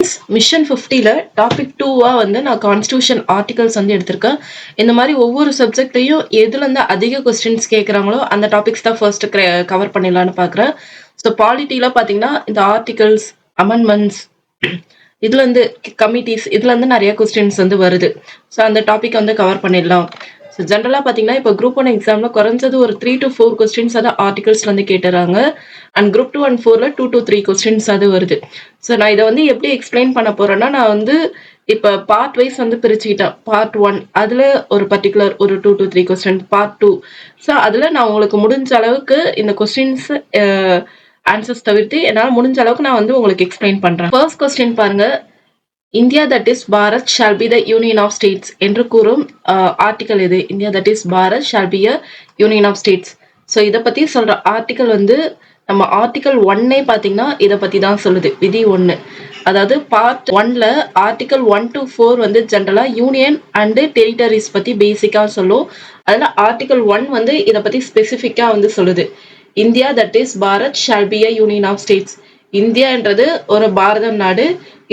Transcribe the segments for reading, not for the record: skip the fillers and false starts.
Friends, mission 50ல topic 2வா வந்து நான் constitution articles வந்து எடுத்திருக்கேன். இந்த மாதிரி ஒவ்வொரு சப்ஜெக்ட்லயும் எதுலேருந்து அதிக கொஸ்டின்ஸ் கேட்குறாங்களோ அந்த டாபிக்ஸ் தான் ஃபர்ஸ்ட் கவர் பண்ணிடலான்னு பார்க்குறேன். ஸோ பாலிட்டியில் பார்த்தீங்கன்னா இந்த ஆர்டிகல்ஸ், அமெண்ட்மெண்ட்ஸ், இதுல இருந்து கமிட்டிஸ், இதுல இருந்து நிறைய கொஸ்டின்ஸ் வந்து வருது. ஸோ அந்த டாபிக் வந்து கவர் பண்ணிடலாம். ஸோ ஜென்ரலாக பார்த்தீங்கன்னா இப்போ குரூப் 1 எக்ஸாமில் குறைஞ்சது ஒரு 3 to 4 கொஸ்டின்ஸ் அதை ஆர்டிகல்ஸ்ல வந்து கேட்டுறாங்க. அண்ட் குரூப் 2 and 4ல 2 to 3 கொஸ்டின்ஸ் அது வருது. ஸோ நான் இதை வந்து எப்படி எக்ஸ்பிளைன் பண்ண போறேன்னா, நான் வந்து இப்போ பார்ட் வைஸ் வந்து பிரிச்சுக்கிட்டேன். பார்ட் 1 அதில் ஒரு பர்டிகுலர் ஒரு 2 to 3 கொஸ்டின், பார்ட் 2. ஸோ அதில் நான் உங்களுக்கு முடிஞ்ச அளவுக்கு இந்த கொஸ்டின்ஸ் ஆன்சர்ஸ் தவிர்த்து என்னால் முடிஞ்ச அளவுக்கு நான் வந்து உங்களுக்கு எக்ஸ்பிளைன் பண்றேன். ஃபர்ஸ்ட் கொஸ்டின் பாருங்க. India that is Bharat shall be the union of states என்று கூறும் ஆர்டிகல் எது? India that is Bharat shall be a union of states. So இதை பத்தி சொல்ற ஆர்டிகல் வந்து நம்ம ஆர்டிகல் 1 பார்த்தீங்கன்னா இதை பத்தி தான் சொல்லுது. விதி 1. அதாவது பார்ட் 1ல ஆர்டிகல் 1 to 4 வந்து ஜென்ரலா யூனியன் அண்ட் டெரிட்டரிஸ் பத்தி பேசிக்கா சொல்லும். அதுல ஆர்டிகல் 1 வந்து இதை பத்தி ஸ்பெசிஃபிக்கா வந்து சொல்லுது. India that is Bharat shall be a union of states. இந்தியான்றது ஒரு பாரத நாடு.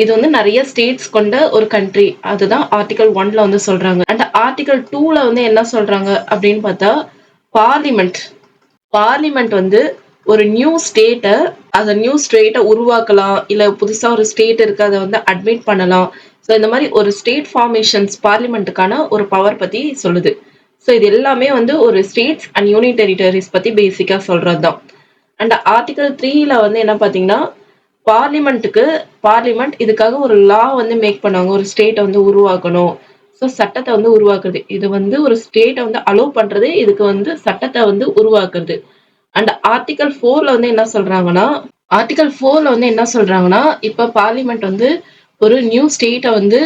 இது வந்து நிறைய ஸ்டேட்ஸ் கொண்ட ஒரு கண்ட்ரி. அதுதான் ஆர்டிகல் 1ல வந்து சொல்றாங்க. அண்ட் ஆர்டிகல் 2ல வந்து என்ன சொல்றாங்க அப்படின்னு பார்த்தா, பார்லிமெண்ட் வந்து ஒரு நியூ ஸ்டேட்டை உருவாக்கலாம், இல்ல புதுசா ஒரு ஸ்டேட் இருக்கு அதை வந்து அட்மிட் பண்ணலாம். ஸோ இந்த மாதிரி ஒரு ஸ்டேட் ஃபார்மேஷன்ஸ் பார்லிமெண்ட்டுக்கான ஒரு பவர் பத்தி சொல்லுது. ஸோ இது எல்லாமே வந்து ஒரு ஸ்டேட்ஸ் அண்ட் யூனியன் டெரிட்டரிஸ் பத்தி பேசிக்கா சொல்றதுதான். அண்ட் ஆர்டிகல் 3ல வந்து என்ன பாத்தீங்கன்னா, பார்லிமெண்ட் இதுக்காக ஒரு லா வந்து மேக் பண்ணுவாங்க. ஒரு ஸ்டேட்டை வந்து உருவாக்கணும். ஸோ சட்டத்தை வந்து உருவாக்குறது. இது வந்து ஒரு ஸ்டேட்டை வந்து அலோவ் பண்றது, இதுக்கு வந்து சட்டத்தை வந்து உருவாக்குறது. அண்ட் ஆர்டிகல் 4ல வந்து என்ன சொல்றாங்கன்னா, இப்ப பார்லிமெண்ட் வந்து ஒரு நியூ ஸ்டேட்டை வந்து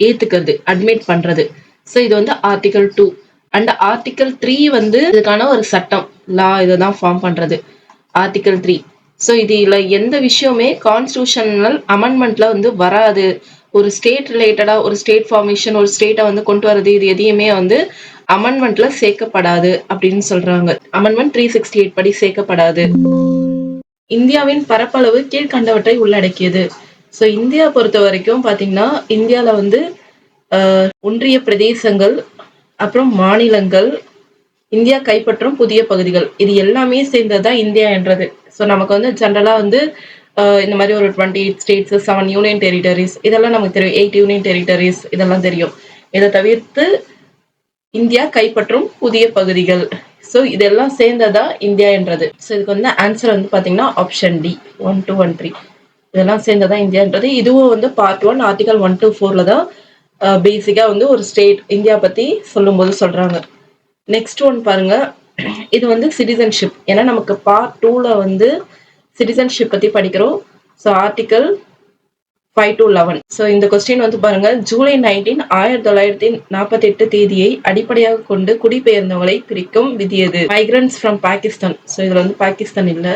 ஏத்துக்கிறது, அட்மிட் பண்றது. ஸோ இது வந்து ஆர்டிகல் 2. அண்ட் ஆர்டிகல் 3 வந்து இதுக்கான ஒரு சட்டம், லா, இதுதான் ஃபார்ம் பண்றது. ஆர்டிகல் 3. ஸோ இதுல எந்த விஷயமே கான்ஸ்டிடியூஷனல் அமெண்ட்மெண்ட்ல வந்து வராது. ஒரு ஸ்டேட் ரிலேட்டடா ஒரு ஸ்டேட் ஃபார்மேஷன், ஒரு ஸ்டேட்டை வந்து கொண்டு வரது, இது எதையுமே வந்து அமெண்ட்மெண்ட்ல சேர்க்கப்படாது அப்படின்னு சொல்றாங்க. அமெண்ட்மெண்ட் 368 படி சேர்க்கப்படாது. இந்தியாவின் பரப்பளவு கீழ்கண்டவற்றை உள்ளடக்கியது. ஸோ இந்தியா பொறுத்த வரைக்கும் பாத்தீங்கன்னா, இந்தியால வந்து ஒன்றிய பிரதேசங்கள், அப்புறம் மாநிலங்கள், இந்தியா கைப்பற்றும் புதிய பகுதிகள், இது எல்லாமே சேர்ந்ததுதான் இந்தியா என்றது. ஸோ நமக்கு வந்து ஜென்ரலா வந்து இந்த மாதிரி ஒரு 28 ஸ்டேட்ஸ், 7 யூனியன் டெரிட்டரிஸ், இதெல்லாம் நமக்கு தெரியும். 8 யூனியன் டெரிட்டரிஸ், இதெல்லாம் தெரியும். இதை தவிர்த்து இந்தியா கைப்பற்றும் புதிய பகுதிகள், ஸோ இதெல்லாம் சேர்ந்ததா இந்தியா என்றது. ஸோ இதுக்கு வந்து ஆன்சர் வந்து பாத்தீங்கன்னா ஆப்ஷன் டி, 1, 2 and 3. இதெல்லாம் சேர்ந்ததா இந்தியான்றது. இதுவும் வந்து பார்ட் 1 ஆர்டிகல் 1 to 4ல தான் பேசிக்கா வந்து ஒரு ஸ்டேட் இந்தியா பத்தி சொல்லும் போது சொல்றாங்க. நெக்ஸ்ட் ஒன் பாருங்க. இது வந்து சிட்டிசன்ஷிப். ஏன்னா நமக்கு பார்ட் 2ல வந்து சிட்டிசன்ஷிப் பத்தி படிக்கிறோம். So article 5 to 11. ஸோ இந்த கொஸ்டின் வந்து பாருங்க. ஜூலை 19, 1948 தேதியை அடிப்படையாக கொண்டு குடிபெயர்ந்தவங்களை பிரிக்கும் விதி எது? Migrants from Pakistan. ஸோ இதுல வந்து பாகிஸ்தான் இல்ல.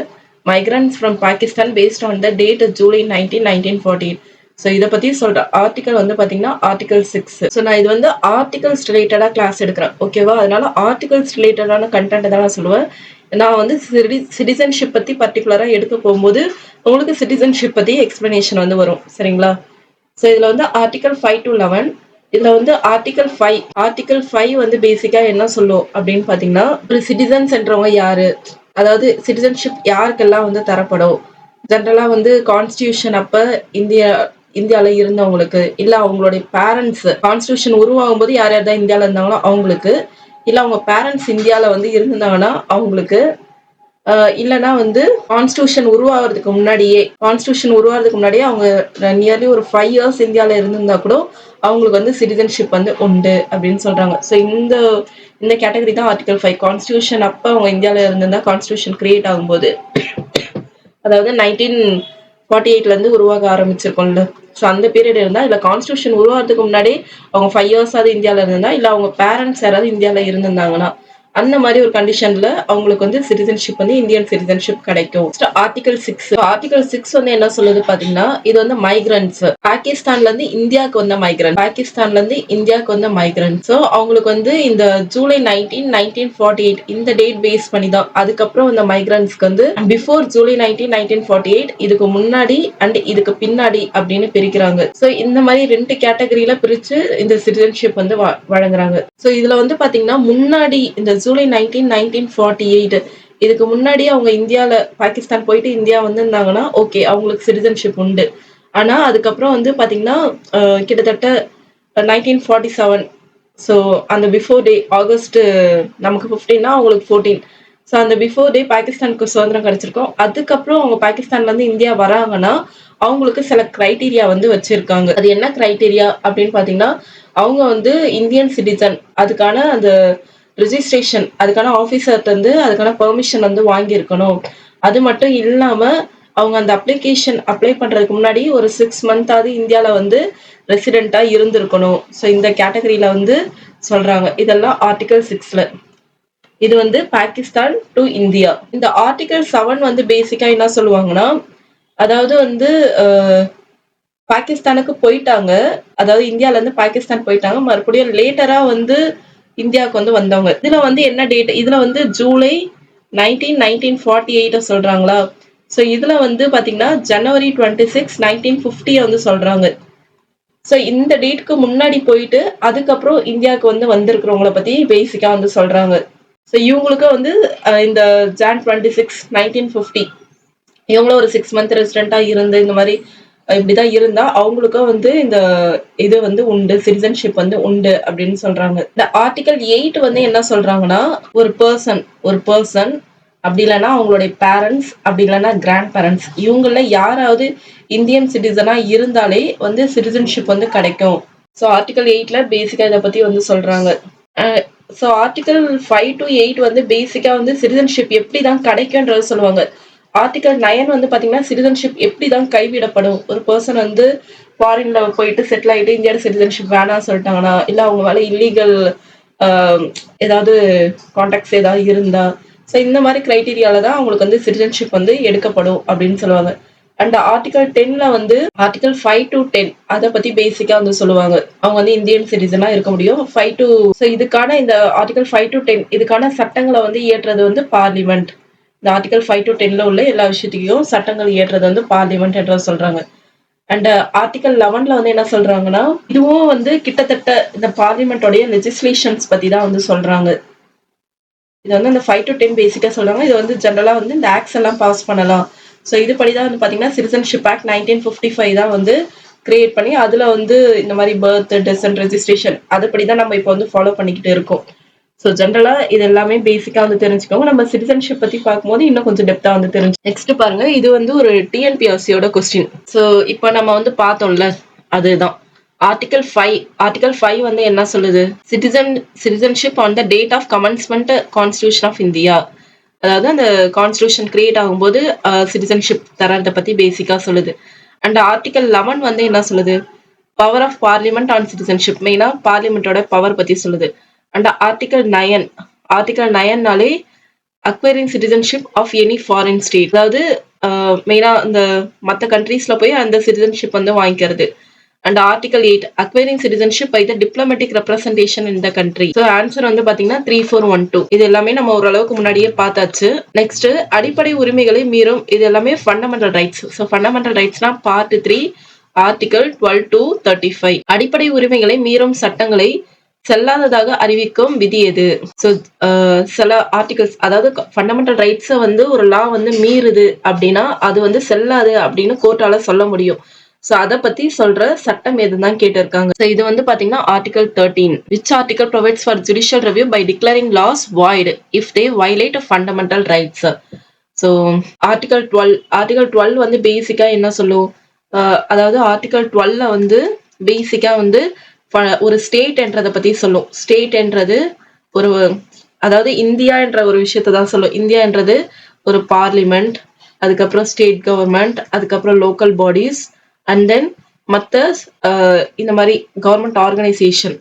Migrants from Pakistan based on the date July 19, 1948. So இதை பத்தி சொல்ற ஆர்டிகல் வந்து பாத்தீங்கன்னா ஆர்டிகல் 6. ஸோ நான் இது வந்து ஆர்டிகல்ஸ் ரிலேட்டடா கிளாஸ் எடுக்கிறேன், ஓகேவா? அதனால ஆர்டிகல்ஸ் ரிலேட்டடான கண்டென்ட் தான் நான் சொல்லுவேன். நான் வந்து சிட்டிசன்ஷிப் பத்தி பர்டிகுலரா எடுக்க போகும்போது உங்களுக்கு சிட்டிசன்ஷிப் பத்தி எக்ஸ்பிளனேஷன் வந்து வரும், சரிங்களா? ஸோ இதுல வந்து ஆர்டிகல் 5 to 11. இதுல வந்து ஆர்டிகல் 5 வந்து பேசிக்கா என்ன சொல்லும் அப்படின்னு பாத்தீங்கன்னா, ஒரு சிட்டிசன்ஸ் என்றவங்க யாரு, அதாவது சிட்டிசன்ஷிப் யாருக்கெல்லாம் வந்து தரப்படும். ஜென்ரலா வந்து கான்ஸ்டிடியூஷன் அப்ப இந்தியால இருந்தவங்களுக்கு, இல்ல அவங்களுடைய பேரண்ட்ஸ் கான்ஸ்டிடியூஷன் உருவாகும் போது யார் யார் தான் இந்தியால இருந்தாங்களோ அவங்களுக்கு, இல்ல அவங்க பேரண்ட்ஸ் இந்தியால வந்து இருந்தாங்கன்னா அவங்களுக்கு, இல்லைன்னா வந்து கான்ஸ்டிடியூஷன் உருவாகிறதுக்கு முன்னாடியே அவங்க நியர்லி ஒரு 5 years இந்தியால இருந்திருந்தா கூட அவங்களுக்கு வந்து சிட்டிசன்ஷிப் வந்து உண்டு அப்படின்னு சொல்றாங்க. ஸோ இந்த கேட்டகரி தான் ஆர்டிகல் 5. கான்ஸ்டிடியூஷன் அப்ப அவங்க இந்தியால இருந்திருந்தா, கான்ஸ்டிடியூஷன் கிரியேட் ஆகும்போது, அதாவது 1948ல இருந்து உருவாக ஆரம்பிச்சிருக்கோம்ல, ஸோ அந்த பீரியட் இருந்தா, இல்ல கான்ஸ்டிடியூஷன் உருவாகிறதுக்கு முன்னாடி அவங்க 5 years இந்தியால இருந்தா, இல்ல அவங்க பேரண்ட்ஸ் யாராவது இந்தியால இருந்திருந்தாங்கன்னா அந்த மாதிரி ஒரு கண்டிஷன்ல அவங்களுக்கு வந்து சிட்டிசன்ஷிப் வந்து இந்தியன் சிட்டிசன்ஷிப் கிடைக்கும். ஆர்டிகல் 6. ஆர்டிகல் 6 வந்து என்ன சொல்லுது பாத்தீங்கன்னா, இது வந்து மைக்ரன்ட்ஸ், பாகிஸ்தான்ல இருந்து இந்தியாவுக்கு வந்த மைக்ரன்ட், பாகிஸ்தான்ல இருந்து இந்தியாவுக்கு வந்த மைக்ரன்ட். ஸோ அவங்களுக்கு வந்து இந்த ஜூலை 1948 இந்த டேட் பேஸ் பண்ணி தான். அதுக்கப்புறம் இந்த மைக்ரன்ட்ஸ்க்கு வந்து பிஃபோர் ஜூலை 1948, இதுக்கு முன்னாடி அண்ட் இதுக்கு பின்னாடி அப்படின்னு பிரிக்கிறாங்க. ஸோ இந்த மாதிரி 2 கேட்டகரியில பிரிச்சு இந்த சிட்டிசன்ஷிப் வந்து வழங்குறாங்க. ஸோ இதுல வந்து பாத்தீங்கன்னா, முன்னாடி இந்த ஜூலை 1948 இதுக்கு முன்னாடி அவங்க இந்தியால பாகிஸ்தான் போயிட்டு இந்தியா வந்திருந்தாங்கன்னா ஓகே, அவங்களுக்கு சிட்டிசன்ஷிப் உண்டு. ஆனா அதுக்கப்புறம் வந்து பாத்தீங்கன்னா கிட்டத்தட்ட 1947, ஸோ அந்த பிஃபோர் டே ஆகஸ்ட் நமக்கு 15னா அவங்களுக்கு 14. ஸோ அந்த பிஃபோர் டே பாகிஸ்தானுக்கு சுதந்திரம் கிடைச்சிருக்கோம். அதுக்கப்புறம் அவங்க பாகிஸ்தான்ல இருந்து இந்தியா வராங்கன்னா அவங்களுக்கு சில கிரைட்டீரியா வந்து வச்சிருக்காங்க. அது என்ன கிரைட்டீரியா அப்படின்னு பாத்தீங்கன்னா, அவங்க வந்து இந்தியன் சிட்டிசன், அதுக்கான அந்த ரிஜிஸ்ட்ரேஷன், அதுக்கான ஆஃபீஸர்ட்ட இருந்து அதுக்கான பெர்மிஷன் வந்து வாங்கியிருக்கணும். அது மட்டும் இல்லாம அவங்க அந்த அப்ளிகேஷன் அப்ளை பண்றதுக்கு முன்னாடி ஒரு 6 மந்த்தாவது இந்தியால வந்து ரெசிடென்ட்டா இருந்திருக்கணும். ஸோ இந்த கேட்டகரியில வந்து சொல்றாங்க. இதெல்லாம் ஆர்டிகல் 6ல. இது வந்து பாகிஸ்தான் டு இந்தியா. இந்த ஆர்டிகல் 7 வந்து பேசிக்கா என்ன சொல்லுவாங்கன்னா, அதாவது வந்து பாகிஸ்தானுக்கு போயிட்டாங்க. அதாவது இந்தியால இருந்து பாகிஸ்தான் போயிட்டாங்க. மறுபடியும் லேட்டரா வந்து இந்தியாவுக்கு வந்து வந்தவங்க. இதுல வந்து என்ன டேட்? இதுல வந்து ஜூலை 1948 சொல்றாங்களா? ஸோ இதுல வந்து பாத்தீங்கன்னா ஜனவரி 26, 1950 வந்து சொல்றாங்க. ஸோ இந்த டேட்க்கு முன்னாடி போயிட்டு அதுக்கப்புறம் இந்தியாவுக்கு வந்து வந்திருக்கிறவங்கள பத்தி பேசிக்கா வந்து சொல்றாங்க. ஸோ இவங்களுக்கு வந்து இந்த ஜான் 26, 1950 இவங்களும் ஒரு 6 மந்த் ரெசிடென்ட்டா இருந்து இந்த மாதிரி இப்படிதான் இருந்தா அவங்களுக்கும் வந்து இந்த இது வந்து உண்டு, சிட்டிசன்ஷிப் வந்து உண்டு அப்படின்னு சொல்றாங்க. இந்த ஆர்டிகல் 8 வந்து என்ன சொல்றாங்கன்னா, ஒரு பர்சன் அப்படி இல்லைன்னா அவங்களுடைய பேரண்ட்ஸ், அப்படி இல்லைன்னா கிராண்ட் பேரண்ட்ஸ், இவங்கள யாராவது இந்தியன் சிட்டிசனா இருந்தாலே வந்து சிட்டிசன்ஷிப் வந்து கிடைக்கும். ஸோ ஆர்டிகல் 8ல பேசிக்கா இதை பத்தி வந்து சொல்றாங்க. ஸோ ஆர்டிகல் 5 to 8 வந்து பேசிக்கா வந்து சிட்டிசன்ஷிப் எப்படி தான் கிடைக்கும்ன்றது சொல்லுவாங்க. ஆர்டிகல் 9 வந்து பாத்தீங்கன்னா சிட்டிசன்ஷிப் எப்படி தான் கைவிடப்படும். ஒரு பர்சன் வந்து ஃபாரின்ல போயிட்டு செட்டில் ஆகிட்டு இந்தியாவோட சிட்டிசன்ஷிப் வேணாம்னு சொல்லிட்டாங்கன்னா, இல்லை அவங்க மேலே இல்லீகல் ஏதாவது கான்டாக்ட்ஸ் ஏதாவது இருந்தா, ஸோ இந்த மாதிரி கிரைட்டீரியால தான் அவங்களுக்கு வந்து சிட்டிசன்ஷிப் வந்து எடுக்கப்படும் அப்படின்னு சொல்லுவாங்க. அண்ட் ஆர்டிகல் 10ல வந்து ஆர்டிகல் 5 to 10 அதை பத்தி பேசிக்கா வந்து சொல்லுவாங்க. அவங்க வந்து இந்தியன் சிட்டிசனா இருக்க முடியும். 5 to ஸோ இதுக்கான இந்த ஆர்டிகல் 5 to 10 இதுக்கான சட்டங்களை வந்து இயற்றுறது வந்து பார்லிமெண்ட். இந்த ஆர்டிகல் 5 to 10ல உள்ள எல்லா விஷயத்தையும் சட்டங்கள் இயற்றுறது வந்து பார்லிமெண்ட் என்று சொல்றாங்க. அண்ட் ஆர்டிகல் 11ல வந்து என்ன சொல்றாங்கன்னா, இதுவும் வந்து கிட்டத்தட்ட இந்த பார்லிமெண்டோடைய லெஜிஸ்லேஷன்ஸ் பத்தி தான் வந்து சொல்றாங்க. இது வந்து அந்த 5 to 10 பேசிக்கா சொல்றாங்க. இது வந்து ஜெனரலா வந்து இந்த ஆக்ட்ஸ் எல்லாம் பாஸ் பண்ணலாம். ஸோ இதுபடி தான் வந்து பாத்தீங்கன்னா சிட்டிசன்ஷிப் ஆக்ட் 1955 தான் வந்து கிரியேட் பண்ணி அதுல வந்து இந்த மாதிரி பர்த், டெத் அண்ட் ரெஜிஸ்ட்ரேஷன் அதுபடி தான் நம்ம இப்போ வந்து ஃபாலோ பண்ணிக்கிட்டு இருக்கோம். ஸோ ஜென்ரலா இது எல்லாமே பேசிக்கா வந்து தெரிஞ்சுக்கோங்க. நம்ம சிட்டிசன்ஷிப் பத்தி பார்க்கும்போது இன்னும் கொஞ்சம் டெப்தா வந்து தெரிஞ்சு. நெக்ஸ்ட் பாருங்க, இது வந்து ஒரு டிஎன்பிஎஸ்சியோட கொஸ்டின். ஸோ இப்போ நம்ம வந்து பார்த்தோம்ல, அதுதான் ஆர்டிகல் 5 வந்து என்ன சொல்லுது? Citizenship on the date of commencement constitution of India. அதாவது அந்த கான்ஸ்டிடியூஷன் கிரியேட் ஆகும்போது சிட்டிசன்ஷிப் தரதை பத்தி பேசிக்கா சொல்லுது. அண்ட் ஆர்டிகல் 11 வந்து என்ன சொல்லுது? Power of parliament on citizenship, மெயினா பார்லிமெண்டோட பவர் பத்தி சொல்லுது. And article 9 acquiring citizenship of any foreign state, அதாவது மெயினா இந்த மற்ற கண்ட்ரீஸ்ல போய் அந்த சிட்டிசன்ஷிப் வந்து வாங்கிக்கிறது. And article 8 acquiring citizenship by the diplomatic representation in the country. So answer வந்து பாத்தீங்கன்னா 3412. இது எல்லாமே நம்ம ஓரளவுக்கு முன்னாடியே பார்த்தாச்சு. நெக்ஸ்ட் அடிப்படை உரிமைகளை மீறும், இது எல்லாமே ஃபண்டமெண்டல் ரைட்ஸ். ஸோ ஃபண்டமெண்டல் ரைட்ஸ்னா பார்ட் 3 ஆர்டிகல் 12 to 35. அடிப்படை உரிமைகளை மீறும் சட்டங்களை செல்லாததாக அறிவிக்கும் விதி எது? ஸோ சில ஆர்டிகல்ஸ், அதாவது ஃபண்டமெண்டல் ரைட்ஸை வந்து ஒரு லா வந்து மீறுது அப்படின்னா அது வந்து செல்லாது அப்படின்னு கோர்ட்டால சொல்ல முடியும். ஸோ அதை பத்தி சொல்ற சட்டம் எதுதான் கேட்டிருக்காங்க. ஸோ இது வந்து பாத்தீங்கன்னா article 13. Which article provides for judicial review by declaring laws void if they violate fundamental rights. So article 12 வந்து பேசிக்கா என்ன சொல்லும்? அதாவது ஆர்டிகல் 12ல வந்து பேசிக்கா வந்து ஒரு ஸ்டேட் என்றதை பத்தி சொல்லும். ஸ்டேட் என்றது ஒரு, அதாவது இந்தியா என்ற ஒரு விஷயத்தை தான் சொல்லும். இந்தியா என்றது ஒரு பார்லிமெண்ட், அதுக்கப்புறம் ஸ்டேட் கவர்மெண்ட், அதுக்கப்புறம் லோக்கல் பாடிஸ், அண்ட் தென் மற்ற இந்த மாதிரி கவர்மெண்ட் ஆர்கனைசேஷன்,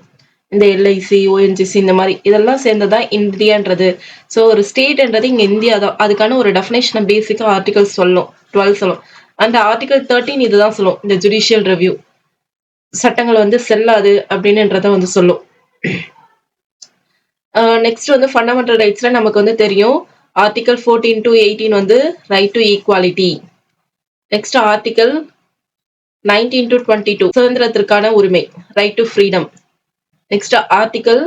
இந்த எல்ஐசி, ஓஎன்ஜிசி இந்த மாதிரி இதெல்லாம் சேர்ந்ததான் இந்தியான்றது. ஸோ ஒரு ஸ்டேட்ன்றது இங்க இந்தியா தான். அதுக்கான ஒரு டெஃபினேஷனை பேசிக்கா ஆர்டிகல் சொல்லும், 12 சொல்லும். அந்த ஆர்டிகல் 13 இதுதான் சொல்லும், இந்த ஜுடிஷியல் ரிவ்யூ சட்டங்கள் வந்து செல்லாது அப்படின்றத வந்து சொல்லும். நெக்ஸ்ட் வந்து ஃபண்டமெண்டல் ரைட்ஸ்ல நமக்கு வந்து தெரியும், ஆர்டிகல் 14 to 18 வந்து right to equality. Next article 19 to 22 சுதந்திரத்திற்கான உரிமை, right to freedom. Next article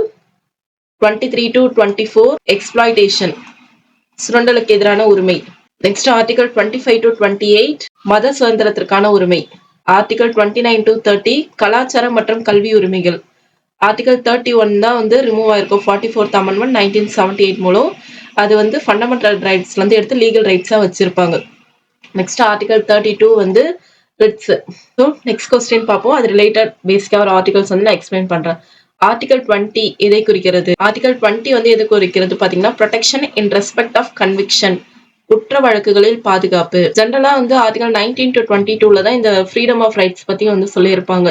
23 to 24 exploitation, சுரண்டலுக்கு எதிரான உரிமை. நெக்ஸ்ட் ஆர்டிகல் 25 to 28 மத சுதந்திரத்திற்கான உரிமை. ஆர்டிகல் 29 to 30 கலாச்சாரம் மற்றும் கல்வி உரிமைகள். ஆர்டிகல் 31 தான் வந்து ரிமூவ் ஆயிருக்கும் 44th அமெண்ட்மெண்ட் 1978 மூலம். அது வந்து ஃபண்டமெண்டல் ரைட்ஸ்ல இருந்து எடுத்து லீகல் ரைட்ஸா வச்சிருப்பாங்க. நெக்ஸ்ட் ஆர்டிகல் 32 வந்து ரிட்ஸ். ஸோ நெக்ஸ்ட் கொஸ்டின் பார்ப்போம். அது ரிலேட்டட் பேசிக்கா ஒரு ஆர்டிகல்ஸ் வந்து நான் எக்ஸ்பிளைன் பண்றேன். ஆர்டிகல் 20 எதை குறிக்கிறது? ஆர்டிகல் 20 வந்து எது குறிக்கிறது பாத்தீங்கன்னா, protection in respect of conviction, குற்ற வழக்குகளில் பாதுகாப்பு. ஜென்ரலா வந்து ஆர்டிகல் 19 to 22ல தான் இந்த ஃப்ரீடம் ஆஃப் ரைட்ஸ் பத்தி வந்து சொல்லியிருப்பாங்க.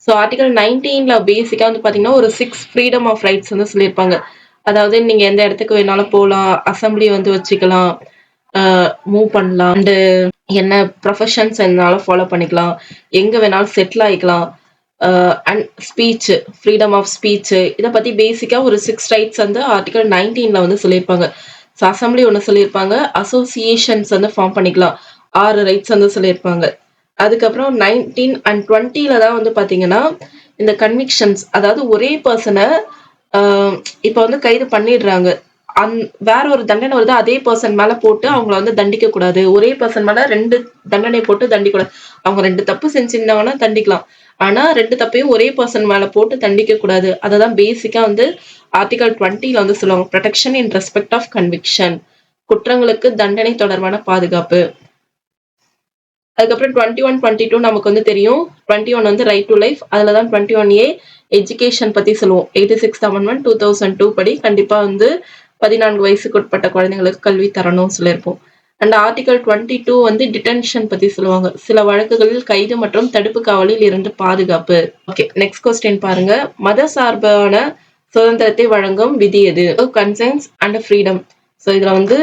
ஸோ ஆர்டிகல் 19ல பேசிக்கா வந்து பாத்தீங்கன்னா ஒரு 6 ஃப்ரீடம் ஆஃப் ரைட்ஸ் வந்து சொல்லியிருப்பாங்க. அதாவது நீங்க எந்த இடத்துக்கு வேணாலும் போகலாம், அசம்பிளி வந்து வச்சுக்கலாம், மூவ் பண்ணலாம், அண்ட் என்ன ப்ரொஃபஷன்ஸ் என்னாலும் ஃபாலோ பண்ணிக்கலாம், எங்க வேணாலும் செட்டில் ஆகிக்கலாம், and speech, freedom of speech, இதை பத்தி பேசிக்கா ஒரு 6 ரைட்ஸ் வந்து ஆர்டிகல் 19ல வந்து சொல்லியிருப்பாங்க. ஸோ அசம்பிளி ஒன்று சொல்லியிருப்பாங்க, அசோசியேஷன்ஸ் வந்து ஃபார்ம் பண்ணிக்கலாம், 6 ரைட்ஸ் வந்து சொல்லியிருப்பாங்க. அதுக்கப்புறம் 19 and 20ல தான் வந்து பாத்தீங்கன்னா இந்த கன்விக்ஷன்ஸ், அதாவது ஒரே பர்சனை இப்ப வந்து கைது பண்ணிடுறாங்க, வேற ஒரு தண்டனை வருது, அதே பர்சன் மேல போட்டு அவங்கள வந்து தண்டிக்க கூடாது. ஒரே பர்சன் மேல 2 தண்டனை போட்டு தண்டிக்க கூடாது. அவங்க 2 தப்பு செஞ்சிருந்தாங்கன்னா தண்டிக்கலாம், ஆனா 2 தப்பையும் ஒரே பர்சன் மேல போட்டு தண்டிக்க கூடாது. அததான் பேசிக்கா வந்து ஆர்டிகல் 20ல வந்து சொல்லுவாங்க, protection in respect of conviction, குற்றங்களுக்கு தண்டனை தொடர்பான பாதுகாப்பு. அதுக்கப்புறம் 21, 22 நமக்கு வந்து தெரியும். 21 வந்து ரைட் டு லைஃப். அதுலதான் 21A எஜுகேஷன் பத்தி சொல்லுவோம். 86th அமெண்ட்மெண்ட் 2002 படி கண்டிப்பா வந்து 14 வயசுக்கு உட்பட்ட குழந்தைங்களுக்கு கல்வி தரணும்னு சொல்லியிருப்போம். அண்ட் ஆர்டிகல் 22 வந்து டிடென்ஷன் பத்தி சொல்லுவாங்க, சில வழக்குகளில் கைது மற்றும் தடுப்பு காவலில் இருந்து பாதுகாப்பு. ஓகே, நெக்ஸ்ட் கொஸ்டின் பாருங்க. மத சார்பான சுதந்திரத்தை வழங்கும் விதி எது? Consensus and freedom. ஸோ இதுல வந்து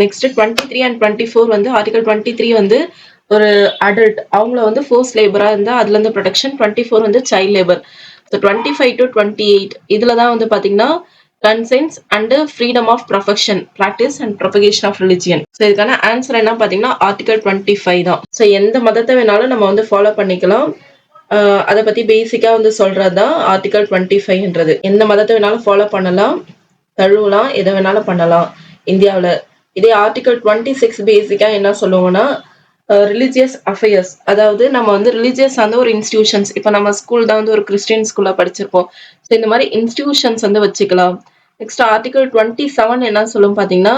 நெக்ஸ்ட் 23 and 24 வந்து ஆர்டிகல் 23 வந்து ஒரு அடல்ட், அவங்கள வந்து ஃபோர்ஸ் லேபரா இருந்தா அதுல இருந்து ப்ரொடெக்ஷன். 24 வந்து சைல்ட் லேபர். ஸோ 25 to 28 இதுல தான் வந்து பாத்தீங்கன்னா conscience and freedom of profession, practice and propagation of religion. So இதுக்கான ஆன்சர் என்ன பாத்தீங்கன்னா ஆர்டிகல் 25 தான். ஸோ எந்த மதத்தை வேணாலும் நம்ம வந்து ஃபாலோ பண்ணிக்கலாம். அதை பத்தி பேசிக்கா வந்து சொல்றதுதான் ஆர்டிகல் 25ன்றது. எந்த மதத்தை வேணாலும் ஃபாலோ பண்ணலாம், தழுவலாம், எதை வேணாலும் பண்ணலாம் இந்தியாவில். இதே ஆர்டிகல் 26 பேசிக்கா என்ன சொல்லுவோம்னா ரிலிஜியஸ் அஃபேர்ஸ், அதாவது நம்ம வந்து ரிலிஜியஸ் அந்த ஒரு இன்ஸ்டிடியூஷன்ஸ், இப்போ நம்ம ஸ்கூல் தான் வந்து ஒரு கிறிஸ்டியன் ஸ்கூல்ல படிச்சிருப்போம். ஸோ இந்த மாதிரி இன்ஸ்டிடியூஷன்ஸ் வந்து வச்சுக்கலாம். நெக்ஸ்ட் ஆர்டிகல் 27 என்ன சொல்லும் பாத்தீங்கன்னா,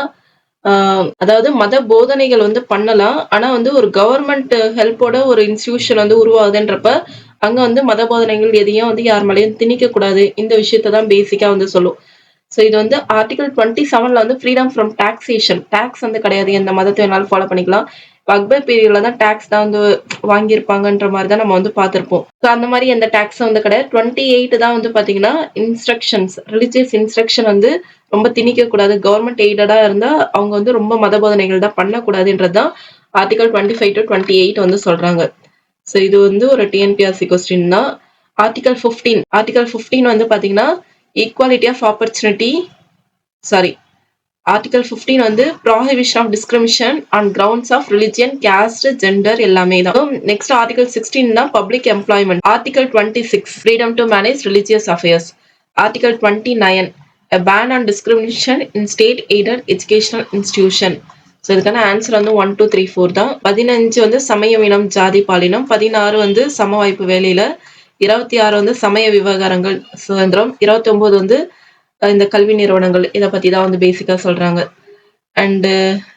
அதாவது மத போதனைகள் வந்து பண்ணலாம், ஆனா வந்து ஒரு கவர்மெண்ட் ஹெல்ப்போட ஒரு இன்ஸ்டிடியூஷன் வந்து உருவாகுதுன்றப்ப அங்க வந்து மத போதனைகள் எதையும் வந்து யார் மேலேயும் திணிக்க கூடாது. இந்த விஷயத்தை தான் பேசிக்கா வந்து சொல்லும். ஸோ இது வந்து ஆர்டிகல் 27ல வந்து ஃப்ரீடம் ஃப்ரம் டாக்ஸேஷன், டாக்ஸ் வந்து கிடையாது, எந்த மதத்தை வேணாலும் ஃபாலோ பண்ணிக்கலாம். அக்பர் பீரியட்ல தான் டாக்ஸ் தான் வந்து வாங்கியிருப்பாங்கன்ற மாதிரி தான் நம்ம வந்து பார்த்திருப்போம். ஸோ அந்த மாதிரி எந்த டாக்ஸும் வந்து கிடையாது. 28 தான் வந்து பாத்தீங்கன்னா இன்ஸ்ட்ரக்ஷன்ஸ், ரிலிஜியஸ் இன்ஸ்ட்ரக்ஷன் வந்து ரொம்ப திணிக்க கூடாது, கவர்மெண்ட் எய்டடா இருந்தா அவங்க வந்து ரொம்ப மத போதனைகள் தான் பண்ணக்கூடாதுன்றதுதான் ஆர்டிகல் 25 to 28 வந்து சொல்றாங்க. ஸோ இது வந்து ஒரு டிஎன்பிஎஸ்சி கொஸ்டின் தான். ஆர்டிகல் 15 வந்து பாத்தீங்கன்னா equality of opportunity, sorry, article 15 வந்து prohibition of discrimination on grounds of religion, caste, gender எல்லாமே தான். நெக்ஸ்ட் ஆர்டிகல் 16 தான் public employment. Article 26 freedom to manage religious affairs. Article 29 a ban on discrimination in state aided educational institution. So இதுக்கான answer வந்து 1, 2, 3, 4 தான். 15 வந்து சமயம், இனம், ஜாதி, பாலினம். 16 வந்து சம வாய்ப்பு வேலையில. 26 வந்து சமய விவகாரங்கள் சுதந்திரம். 29 வந்து இந்த கல்வி நிறுவனங்கள், இதை பத்தி தான் வந்து பேசிக்கா சொல்றாங்க. அண்ட்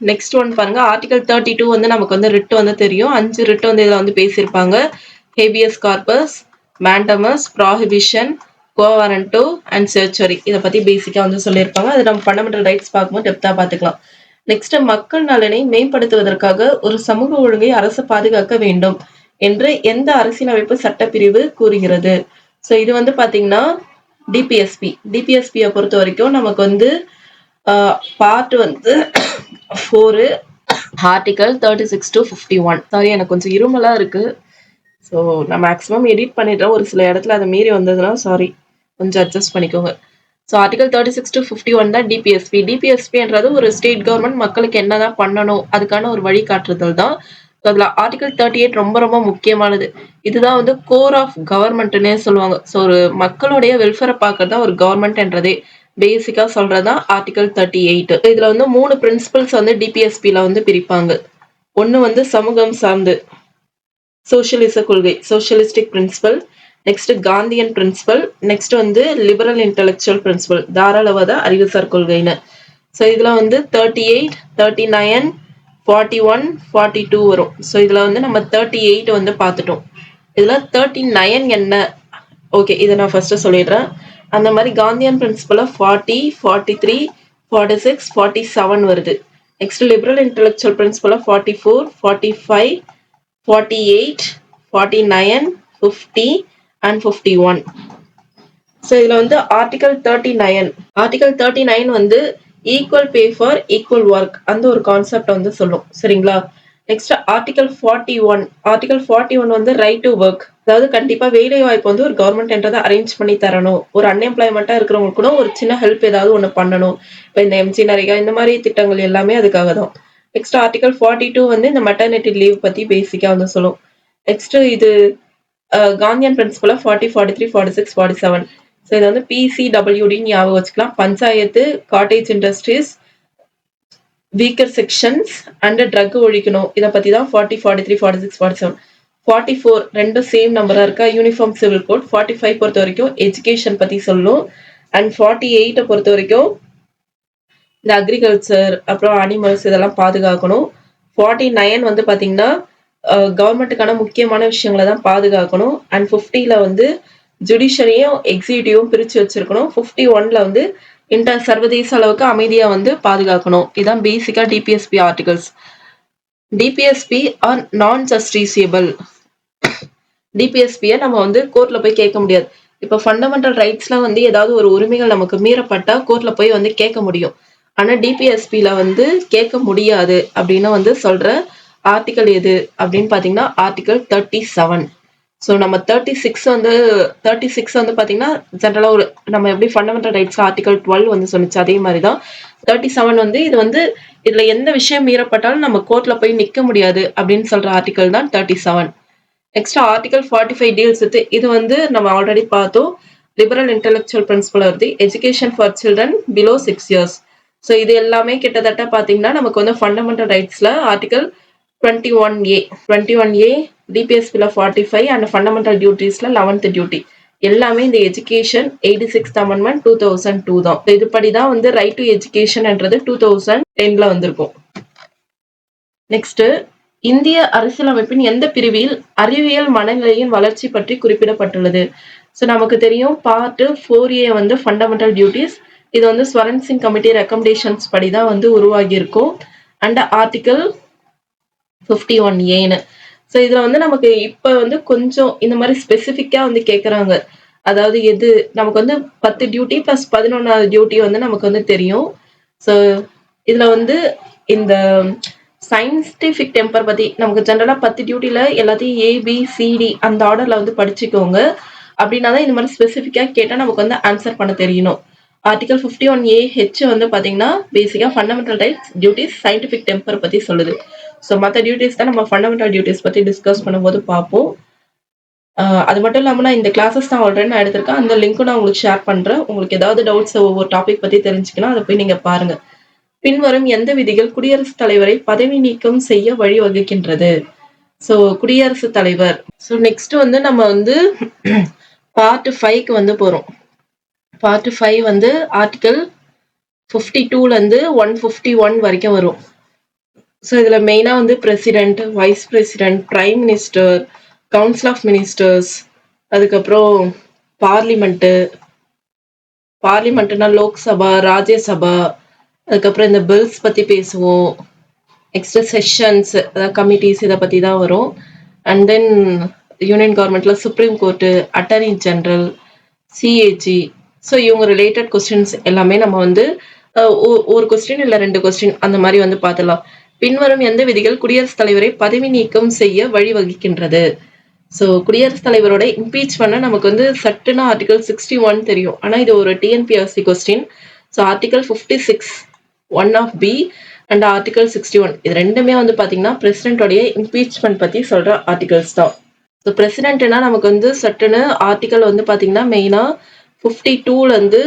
நெக்ஸ்ட் ஒன் பாருங்க, ஆர்டிகல் 32 வந்து நமக்கு வந்து ரிட் வந்து தெரியும். 5 ரிட் வந்து இதுல வந்து பேசியிருப்பாங்க. Habeas corpus, mandamus, prohibition, quo warranto and certiorari, இதை பத்தி பேசிக்கா வந்து சொல்லியிருப்பாங்க. அது நம்ம ஃபண்டமெண்டல் ரைட்ஸ் பார்க்கும்போது டெப்தா பார்த்துக்கலாம். நெக்ஸ்ட் மக்கள் நலனை மேம்படுத்துவதற்காக ஒரு சமூக ஒழுங்கை அரசு பாதுகாக்க வேண்டும் என்று எந்த அரசியலமைப்பு சட்டப்பிரிவு கூறுகிறது? ஸோ இது வந்து பாத்தீங்கன்னா டிபிஎஸ்பியை பொறுத்த வரைக்கும் நமக்கு வந்து பார்ட் வந்து 4 ஆர்டிகல் 36 to 51. சாரி, எனக்கு கொஞ்சம் இருமலா இருக்கு. ஸோ நான் மேக்ஸிமம் எடிட் பண்ணிடுறேன். ஒரு சில இடத்துல அதை மீறி வந்ததுன்னா சாரி, கொஞ்சம் அட்ஜஸ்ட் பண்ணிக்கோங்க. ஸோ ஆர்டிகல் 36 to 51 தான் டிபிஎஸ்பின்றது ஒரு ஸ்டேட் கவர்மெண்ட் மக்களுக்கு என்னதான் பண்ணணும் அதுக்கான ஒரு வழிகாட்டுதல் தான். அதில் ஆர்டிகல் 38 ரொம்ப ரொம்ப முக்கியமானது. இதுதான் வந்து கோர் ஆஃப் கவர்மெண்ட்னே சொல்லுவாங்க. ஸோ ஒரு மக்களுடைய வெல்ஃபேரை பார்க்கறது தான் ஒரு கவர்மெண்ட்ன்றதே. பேசிக்கா சொல்றதுதான் ஆர்டிகல் 38. இதுல வந்து 3 பிரின்சிபல்ஸ் வந்து டிபிஎஸ்பில வந்து பிரிப்பாங்க. ஒன்னு வந்து சமூகம் சார்ந்து சோசியலிச கொள்கை, socialistic principle. Next Gandhian principle. Next வந்து லிபரல் இன்டெலெக்சுவல் பிரின்சிபல், தாராளவாத அறிவுசார் கொள்கைன்னு. ஸோ இதுல வந்து 38, 39, 41, 42 வரும். ஸோ இதுல வந்து நம்ம 38 வந்து பார்த்துட்டோம். இதுல 39 என்ன? ஓகே, இதை நான் ஃபர்ஸ்ட் சொல்லிடுறேன். அந்த மாதிரி காந்தியன் பிரின்சிபல 40, 43, 46, 47 வருது. Next liberal intellectual principle 44, 45, 48, 49, 50 and 51. So இதுல வந்து ஆர்டிகல் 39 வந்து equal pay for equal work அந்த ஒரு கான்செப்ட் வந்து சொல்லும். சரிங்களா? நெக்ஸ்ட் ஆர்டிகல் 41 வந்து ரைட் டு ஒர்க், அதாவது கண்டிப்பா வேலை வாய்ப்பு வந்து ஒரு கவர்மெண்ட்ன்றதை அரேஞ்ச் பண்ணி தரணும். ஒரு அன்எம்ப்ளாய்மெண்டா இருக்கிறவங்க கூட ஒரு சின்ன ஹெல்ப் ஏதாவது ஒன்று பண்ணணும். இப்போ இந்த எம்ஜி நரேகா இந்த மாதிரி திட்டங்கள் எல்லாமே அதுக்காக தான். நெக்ஸ்ட் ஆர்டிகல் 42 வந்து இந்த மெட்டர்னிட்டி லீவ் பத்தி பேசிக்கா வந்து சொல்லும். நெக்ஸ்ட் இது காந்தியன் பிரின்சிபல 40, 43, 46, 47. ஸோ இது வந்து பிசிடபிள்யூடின்னு ஞாபகம் வச்சுக்கலாம். Panchayat, cottage industries, weaker sections and drug ஒழிக்கணும். இதை பத்தி தான் 40, 43, 46, 47. 44 ரெண்டும் சேம் நம்பரா இருக்கா? Uniform civil code. 45 பொறுத்த வரைக்கும் எஜுகேஷன் பத்தி சொல்லும். அண்ட் 48 பொறுத்த வரைக்கும் இந்த அக்ரிகல்ச்சர் அப்புறம் அனிமல்ஸ் இதெல்லாம் பாதுகாக்கணும். 49 வந்து பாத்தீங்கன்னா கவர்மெண்ட்டுக்கான முக்கியமான விஷயங்களை தான் பாதுகாக்கணும். அண்ட் 50ல வந்து ஜுடிஷியரியும் எக்ஸிக்யூட்டிவும் பிரிச்சு வச்சிருக்கணும். 51ல வந்து சர்வதேச அளவுக்கு அமைதியா வந்து பாதுகாக்கணும். இதுதான் பேசிக்கா டிபிஎஸ்பி ஆர்டிகல்ஸ். டிபிஎஸ்பி ஆர் நான் ஜஸ்டிசியபிள். டிபிஎஸ்பியை நம்ம வந்து கோர்ட்ல போய் கேட்க முடியாது. இப்ப ஃபண்டமெண்டல் ரைட்ஸ்ல வந்து ஏதாவது ஒரு உரிமைகள் நமக்கு மீறப்பட்டா கோர்ட்ல போய் வந்து கேட்க முடியும். ஆனா டிபிஎஸ்பில வந்து கேட்க முடியாது அப்படின்னு வந்து சொல்ற ஆர்டிகல் எது அப்படின்னு பாத்தீங்கன்னா ஆர்டிகல் 37. ஸோ நம்ம 36 வந்து பாத்தீங்கன்னா ஜென்ரலா ஒரு நம்ம எப்படி ஃபண்டமெண்டல் ரைட்ஸ் ஆர்டிகல் 12 வந்து சொன்னிச்சு அதே மாதிரிதான். 37 வந்து இது வந்து இதுல எந்த விஷயம் மீறப்பட்டாலும் நம்ம கோர்ட்ல போய் நிக்க முடியாது அப்படின்னு சொல்ற ஆர்டிகல் தான் 37. நெக்ஸ்ட் ஆர்டிகல் 45 டீல்ஸ் வித், இது வந்து நம்ம ஆல்ரெடி பார்த்தோம், லிபரல் இன்டெலெக்சுவல் பிரின்சிபல் வருது, education for children below 6 years. So இது எல்லாமே கிட்டத்தட்ட பாத்தீங்கன்னா நமக்கு வந்து ஃபண்டமெண்டல் ரைட்ஸ்ல ஆர்டிகல் 21A டிபிஎஸ்பில 45 அண்ட் ஃபண்டமெண்டல் டியூட்டிஸ்ல 11th டியூட்டி எல்லாமே இந்த எஜுகேஷன் 86th அமெண்ட்மெண்ட் 2002 தான். இதுபடிதான் வந்து ரைட் டு எஜுகேஷன்ன்றது 2010ல வந்திருக்கும். நெக்ஸ்ட் இந்திய அரசியலமைப்பின் எந்த பிரிவில் அறிவியல் மனநிலையின் வளர்ச்சி பற்றி குறிப்பிடப்பட்டுள்ளது? ஸோ நமக்கு தெரியும் பார்ட் 4A வந்து ஃபண்டமெண்டல் டியூட்டிஸ். இது வந்து ஸ்வரன் சிங் கமிட்டி ரெக்கமெண்டேஷன்ஸ் படி தான் வந்து உருவாகி இருக்கும். And article 51Aன்னு. ஸோ இதுல வந்து நமக்கு இப்ப வந்து கொஞ்சம் இந்த மாதிரி ஸ்பெசிஃபிக்கா வந்து கேட்கறாங்க. அதாவது எது நமக்கு வந்து 10 டியூட்டி பிளஸ் 11வது டியூட்டி வந்து நமக்கு வந்து தெரியும். ஸோ இதுல வந்து இந்த சயின்டிபிக் டெம்பர் பத்தி நமக்கு ஜென்ரலா 10 டியூட்டில எல்லாத்தையும் ABCD அந்த ஆர்டர்ல வந்து படிச்சுக்கோங்க. அப்படின்னாதான் இந்த மாதிரி ஸ்பெசிஃபிக்கா கேட்டா நமக்கு வந்து ஆன்சர் பண்ண தெரியணும். ஆர்டிகல் 51AH வந்து பாத்தீங்கன்னா பேசிக்கா fundamental rights duties scientific temper பத்தி சொல்லுது. ஸோ மற்ற டியூட்டிஸ் தான் நம்ம ஃபண்டமெண்டல் டியூட்டிஸ் பத்தி டிஸ்கஸ் பண்ணும்போது பார்ப்போம். அது மட்டும் இல்லாமல் நான் இந்த கிளாஸஸ் தான் ஆல்ரெடி நான் எடுத்திருக்கேன். அந்த லிங்க்கும் நான் உங்களுக்கு ஷேர் பண்றேன். உங்களுக்கு ஏதாவது டவுட்ஸ் ஒவ்வொரு டாபிக் பத்தி தெரிஞ்சுக்கணும், அதை போய் நீங்க பாருங்க. பின்வரும் எந்த விதிகள் குடியரசுத் தலைவரை பதவி நீக்கம் செய்ய வழிவகுக்கின்றது? ஸோ குடியரசுத் தலைவர். ஸோ நெக்ஸ்ட் வந்து நம்ம வந்து பார்ட் 5க்கு வந்து போறோம். பார்ட் 5 வந்து ஆர்டிகல் 52ல இருந்து 151 வரைக்கும் வரும். ஸோ இதுல மெயினா வந்து president, vice president, prime minister, council of ministers, அதுக்கப்புறம் பார்லிமெண்ட்னா லோக்சபா, ராஜ்யசபா, அதுக்கப்புறம் இந்த பில்ஸ் பத்தி பேசுவோம். நெக்ஸ்ட் செஷன்ஸ், அதாவது கமிட்டிஸ், இதை பத்தி தான் வரும். அண்ட் தென் யூனியன் கவர்மெண்ட்ல supreme court, attorney general, CAG, so இவங்க ரிலேட்டட் கொஸ்டின்ஸ் எல்லாமே நம்ம வந்து ஒரு கொஸ்டின் இல்லை 2 கொஸ்டின் அந்த மாதிரி வந்து பார்த்துலாம். பின்வரும் எந்த விதிகள் குடியரசுத் தலைவரை பதவி நீக்கம் செய்ய வழிவகுக்கின்றது? ஸோ குடியரசுத் தலைவரோட இம்பீச் பண்ண நமக்கு வந்து சட்டுன்னு ஆர்டிகல் 61 தெரியும். ஆனால் இது ஒரு TNPSC question. So article 56 1 of B and article 61 இது ரெண்டுமே வந்து பார்த்தீங்கன்னா பிரசிடென்டோடைய இம்பீச்மெண்ட் பற்றி சொல்கிற ஆர்டிகல்ஸ் தான். ஸோ பிரசிடென்ட்னா நமக்கு வந்து சட்டுன்னு ஆர்டிகல் வந்து பார்த்தீங்கன்னா மெயினாக 52லேருந்து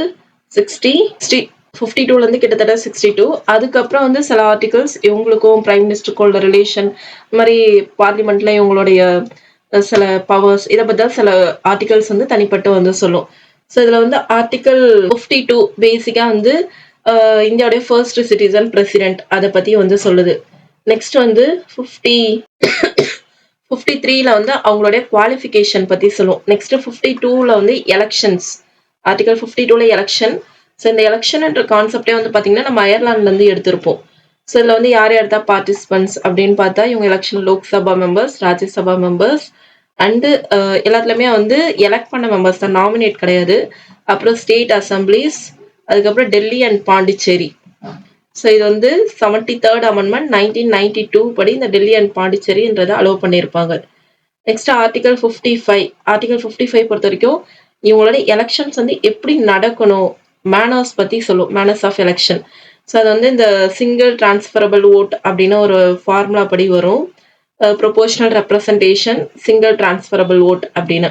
52லேருந்து கிட்டத்தட்ட 62. அதுக்கப்புறம் வந்து சில ஆர்டிகல்ஸ் இவங்களுக்கும் பிரைம் மினிஸ்டருக்கும் உள்ள ரிலேஷன், இந்த மாதிரி பார்லிமெண்ட்ல இவங்களுடைய சில பவர்ஸ், இதை பற்றி சில ஆர்டிகல்ஸ் வந்து தனிப்பட்டு வந்து சொல்லும். ஸோ இதில் வந்து ஆர்டிகல் 52 பேசிக்காக வந்து இந்தியாவுடைய ஃபர்ஸ்ட் சிட்டிசன் பிரசிடென்ட் அதை பற்றி வந்து சொல்லுது. நெக்ஸ்ட் வந்து 53ல வந்து அவங்களுடைய குவாலிஃபிகேஷன் பற்றி சொல்லும். நெக்ஸ்ட் 52ல வந்து எலெக்ஷன்ஸ், ஆர்டிகல் 52ல எலெக்ஷன். ஸோ இந்த எலெக்ஷன்ன்ற கான்செப்டே வந்து பார்த்தீங்கன்னா நம்ம அயர்லாண்ட்லேருந்து எடுத்திருப்போம். ஸோ இதில் வந்து யார் யார் தான் பார்ட்டிசிபென்ட்ஸ் அப்படின்னு பார்த்தா இவங்க election Lok Sabha members, Rajya Sabha members and எல்லாத்துலேயுமே வந்து எலெக்ட் பண்ண மெம்பர்ஸ் தான், நாமினேட் கிடையாது. அப்புறம் ஸ்டேட் அசம்பிளிஸ், அதுக்கப்புறம் டெல்லி அண்ட் பாண்டிச்சேரி. ஸோ இது வந்து 73rd அமெண்ட்மெண்ட் 1992 படி இந்த டெல்லி அண்ட் பாண்டிச்சேரின்றதை அலோவ் பண்ணியிருப்பாங்க. Next article 55. ஆர்டிகல் 55 பொறுத்த வரைக்கும் இவங்களோட எலெக்ஷன்ஸ் வந்து எப்படி நடக்கணும், மேனர்ஸ் பற்றி சொல்லும், மேனர்ஸ் ஆஃப் எலெக்ஷன். ஸோ அது வந்து இந்த சிங்கிள் டிரான்ஸ்ஃபரபிள் ஓட் அப்படின்னு ஒரு ஃபார்முலா படி வரும். Proportional representation, single transferable vote அப்படின்னு.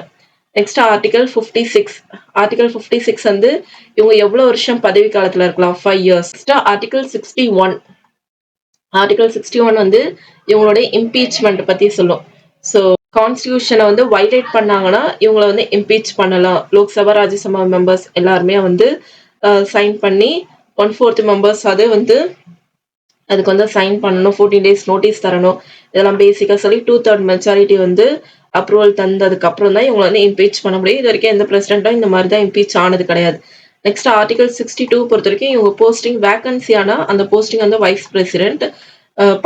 Next article 56. ஆர்டிகல் 56 வந்து இவங்க எவ்வளோ வருஷம் பதவி காலத்தில் இருக்கலாம், 5 years. Next article 61. ஆர்டிகல் 61 வந்து இவங்களுடைய இம்பீச்மெண்ட் பற்றி சொல்லும். ஸோ கான்ஸ்டியூஷனை வந்து வைலேட் பண்ணாங்கன்னா இவங்களை வந்து இம்பீச் பண்ணலாம். லோக்சபா ராஜ்யசபா மெம்பர்ஸ் எல்லாருமே வந்து சைன் பண்ணி 1/4 மெம்பர்ஸ் அது வந்து அதுக்கு வந்து சைன் பண்ணணும், 14 days நோட்டீஸ் தரணும். இதெல்லாம் பேசிக்காக சொல்லி 2/3 மெஜாரிட்டி வந்து அப்ரூவல் தந்ததுக்கு அப்புறம் தான் இவங்களை வந்து இம்பீச் பண்ண முடியும். இது வரைக்கும் எந்த பிரசிடென்ட்டும் இந்த மாதிரி தான் இம்பீச் ஆனது கிடையாது. நெக்ஸ்ட் ஆர்டிகல் 62 பொறுத்த வரைக்கும் இவங்க போஸ்டிங் வேகன்சி ஆனால் அந்த போஸ்டிங் வந்து வைஸ் பிரசிடென்ட்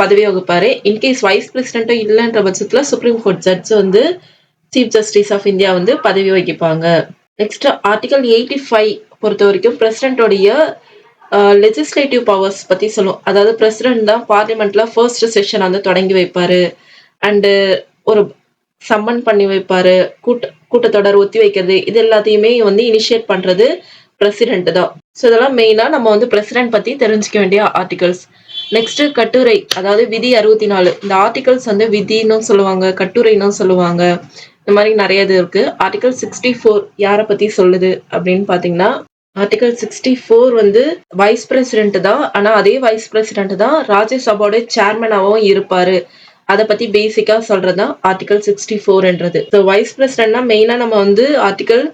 பதவி வகுப்பாரு. இன்கேஸ் வைஸ் பிரசிடென்ட்டும் இல்லைன்ற பட்சத்தில் சுப்ரீம் கோர்ட் ஜட்ஜ் வந்து சீஃப் ஜஸ்டிஸ் ஆஃப் இந்தியா வந்து பதவி வகிப்பாங்க. நெக்ஸ்ட் ஆர்டிகல் 85 பொறுத்த வரைக்கும் பிரசிடென்டோடைய லெஜிஸ்லேட்டிவ் பவர்ஸ் பற்றி சொல்லும். அதாவது பிரசிடென்ட் தான் பார்லிமெண்ட்ல ஃபர்ஸ்ட் செஷன் வந்து தொடங்கி வைப்பாரு அண்டு ஒரு சம்மன் பண்ணி வைப்பாரு, கூட்டத்தொடர் ஒத்தி வைக்கிறது, இது எல்லாத்தையுமே வந்து இனிஷியேட் பண்றது பிரசிடென்ட் தான். ஸோ இதெல்லாம் மெயினாக நம்ம வந்து பிரசிடென்ட் பற்றி தெரிஞ்சுக்க வேண்டிய ஆர்டிகல்ஸ். நெக்ஸ்ட் கட்டுரை, அதாவது விதி 64. இந்த ஆர்டிகல்ஸ் வந்து விதின்னு சொல்லுவாங்க, கட்டுரைன்னு சொல்லுவாங்க, இந்த மாதிரி நிறைய இது இருக்கு. ஆர்டிகல் 64 யாரை பற்றி சொல்லுது அப்படின்னு பார்த்தீங்கன்னா ஆர்டிகல் 64 வந்து வைஸ் பிரசிடென்ட் தான். ஆனால் அதே வைஸ் பிரசிடென்ட் தான் ராஜ்யசபாவோட சேர்மனாகவும் இருப்பாரு. அதை பற்றி பேசிக்காக சொல்கிறது தான் ஆர்டிகல் 64ன்றது. ஸோ வைஸ் பிரசிடென்ட்னா மெயினாக நம்ம வந்து ஆர்டிகல்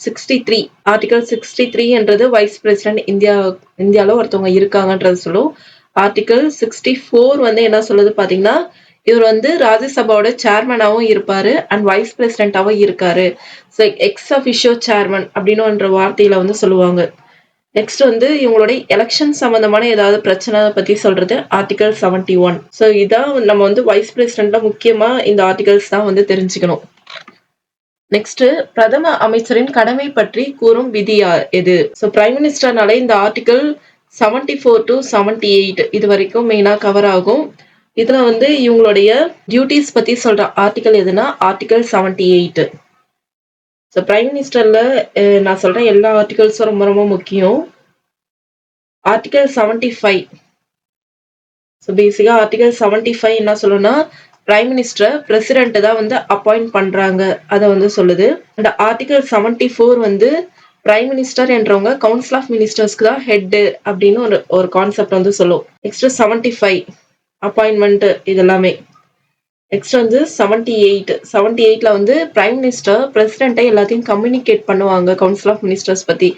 63. ஆர்டிகல் 63ன்றது வைஸ் பிரசிடென்ட் இந்தியாவில் ஒருத்தவங்க இருக்காங்கன்றது சொல்லும். ஆர்டிகல் 64 வந்து என்ன சொல்லுது பார்த்தீங்கன்னா இவர் வந்து ராஜ்யசபாவோட சேர்மனாகவும் இருப்பாரு அண்ட் வைஸ் பிரசிடென்டாகவும் இருக்காரு. ஸோ எக்ஸ் அஃபிஷியோ சேர்மன் அப்படின்ற வார்த்தையில வந்து சொல்லுவாங்க. நெக்ஸ்ட் வந்து இவங்களுடைய எலெக்ஷன் சம்பந்தமான ஏதாவது பிரச்சனை பத்தி சொல்றது ஆர்டிகல் 71. ஸோ இதான் நம்ம வந்து வைஸ் பிரசிடென்ட்ல முக்கியமா இந்த ஆர்டிகல்ஸ் தான் வந்து தெரிஞ்சுக்கணும். நெக்ஸ்ட் பிரதம அமைச்சரின் கடமை பற்றி கூறும் விதி எது? ஸோ பிரைம் மினிஸ்டர்னால இந்த ஆர்டிகல் 74 to 78 இது வரைக்கும் மெயினா கவர் ஆகும். இதுல வந்து இவங்களுடைய டியூட்டிஸ் பத்தி சொல்ற ஆர்டிகல் எதுனா ஆர்டிகல் 78. ஸோ பிரைம் மினிஸ்டர்ல நான் சொல்றேன் எல்லா ஆர்டிகல்ஸும் ரொம்ப ரொம்ப முக்கியம். ஆர்டிகல் 75. ஸோ பேசிக்கா ஆர்டிகல் 75 என்ன சொல்லணும்னா பிரைம் மினிஸ்டர் பிரசிடென்ட் தான் வந்து அப்பாயிண்ட் பண்றாங்க அதை வந்து சொல்லுது. அண்ட் ஆர்டிகல் 74 வந்து பிரைம் மினிஸ்டர் என்றவங்க கவுன்சில் ஆஃப் மினிஸ்டர்ஸ்க்கு தான் ஹெட் அப்படின்னு ஒரு கான்செப்ட் வந்து சொல்லும். நெக்ஸ்ட் 75 அப்பாயின்மெண்ட் இது எல்லாமே. நெக்ஸ்ட் வந்து 78ல வந்து பிரைம் மினிஸ்டர் பிரசிடென்ட்டை எல்லாத்தையும் கம்யூனிகேட் பண்ணுவாங்க கவுன்சில் ஆஃப் மினிஸ்டர்ஸ் பத்தி.